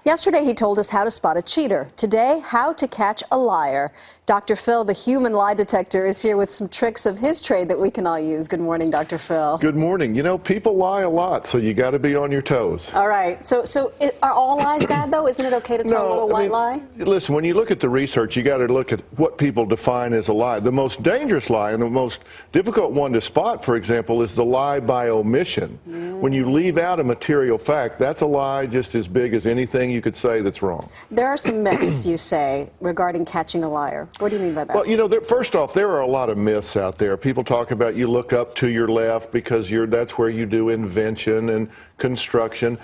Yesterday, he told us how to spot a cheater. Today, how to catch a liar. Dr. Phil, the human lie detector, is here with some tricks of his trade that we can all use. Good morning, Dr. Phil. Good morning. You know, people lie a lot, so you got to be on your toes. All right. So are all lies bad, though? Isn't it okay to tell a little white lie? Listen, when you look at the research, you got to look at what people define as a lie. The most dangerous lie and the most difficult one to spot, for example, is the lie by omission. When you leave out a material fact, that's a lie just as big as anything you could say that's wrong. There are some myths, you say, regarding catching a liar. What do you mean by that? Well, you know, first off, there are a lot of myths out there. People talk about you look up to your left because that's where you do invention and construction.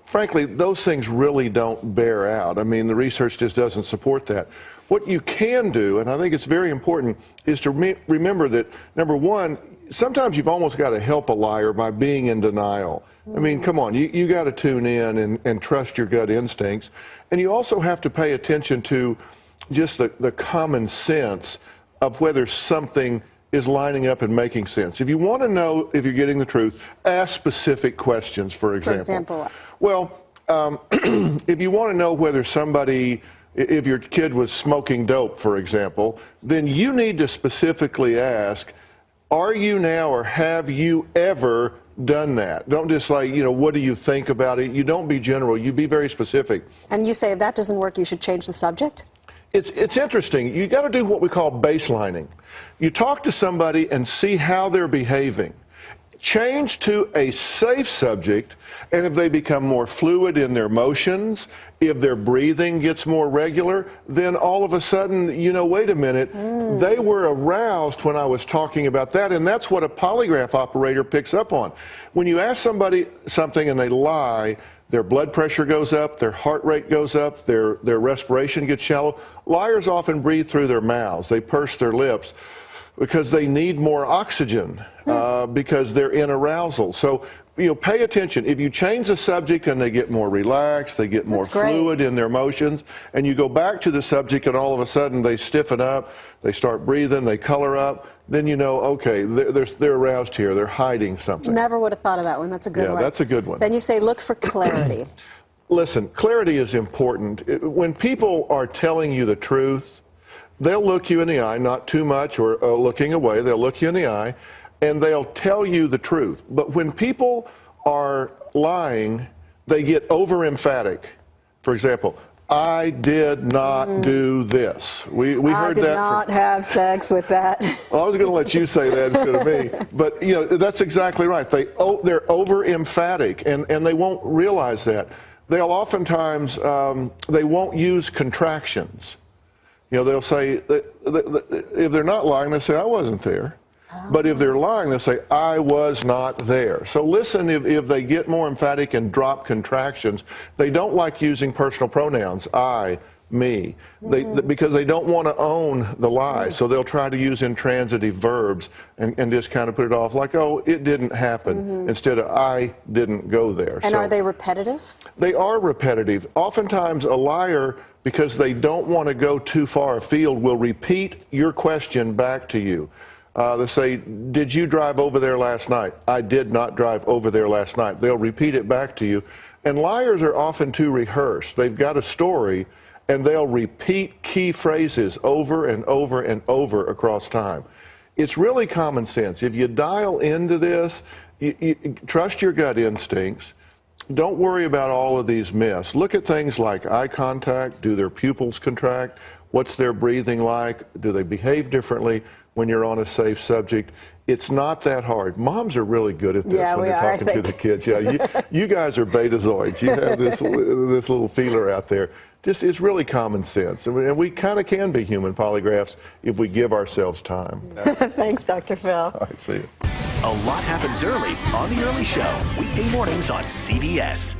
Frankly, those things really don't bear out. I mean, the research just doesn't support that. What you can do, and I think it's very important, is to remember that, number one, sometimes you've almost got to help a liar by being in denial. I mean, come on, you got to tune in and trust your gut instincts. And you also have to pay attention to just the common sense of whether something is lining up and making sense. If you want to know if you're getting the truth, ask specific questions, for example. For example? Well, if you want to know whether if your kid was smoking dope, for example, then you need to specifically ask, are you now or have you ever done that? Don't just like, you know, what do you think about it? You don't be general. You be very specific. And you say if that doesn't work, you should change the subject? It's interesting. You got to do what we call baselining. You talk to somebody and see how they're behaving. Change to a safe subject, and if they become more fluid in their motions, if their breathing gets more regular, then all of a sudden, you know, wait a minute, they were aroused when I was talking about that, and that's what a polygraph operator picks up on. When you ask somebody something and they lie, their blood pressure goes up, their heart rate goes up, their respiration gets shallow. Liars often breathe through their mouths. They purse their lips because they need more oxygen because they're in arousal. So, you know, pay attention. If you change the subject and they get more relaxed, they get more fluid in their motions, and you go back to the subject and all of a sudden they stiffen up, they start breathing, they color up, then you know, okay, they're aroused here, they're hiding something. Never would have thought of that one. That's a good one. Yeah, that's a good one. Then you say look for clarity. Listen, clarity is important. When people are telling you the truth, they'll look you in the eye, not too much or looking away, they'll look you in the eye, and they'll tell you the truth. But when people are lying, they get over-emphatic. For example, I did not do this. We heard that. I did not have sex with that. Well, I was going to let you say that instead of me. But, you know, that's exactly right. They're over-emphatic, and they won't realize that. They'll oftentimes, they won't use contractions. You know, they'll say, if they're not lying, they'll say, I wasn't there. But if they're lying, they'll say, I was not there. So listen, if they get more emphatic and drop contractions, they don't like using personal pronouns, I, me, because they don't want to own the lie. So they'll try to use intransitive verbs and just kind of put it off like, oh, it didn't happen, instead of I didn't go there. And are they repetitive? They are repetitive. Oftentimes a liar, because they don't want to go too far afield, will repeat your question back to you. They'll say, did you drive over there last night? I did not drive over there last night. They'll repeat it back to you. And liars are often too rehearsed. They've got a story, and they'll repeat key phrases over and over and over across time. It's really common sense. If you dial into this, you trust your gut instincts. Don't worry about all of these myths. Look at things like eye contact. Do their pupils contract? What's their breathing like? Do they behave differently when you're on a safe subject? It's not that hard. Moms are really good at this when they're talking to the kids. Yeah, you guys are betazoids. You have this little feeler out there. It's really common sense. And we kind of can be human polygraphs if we give ourselves time. Thanks, Dr. Phil. All right, see you. A lot happens early on The Early Show, weekday mornings on CBS.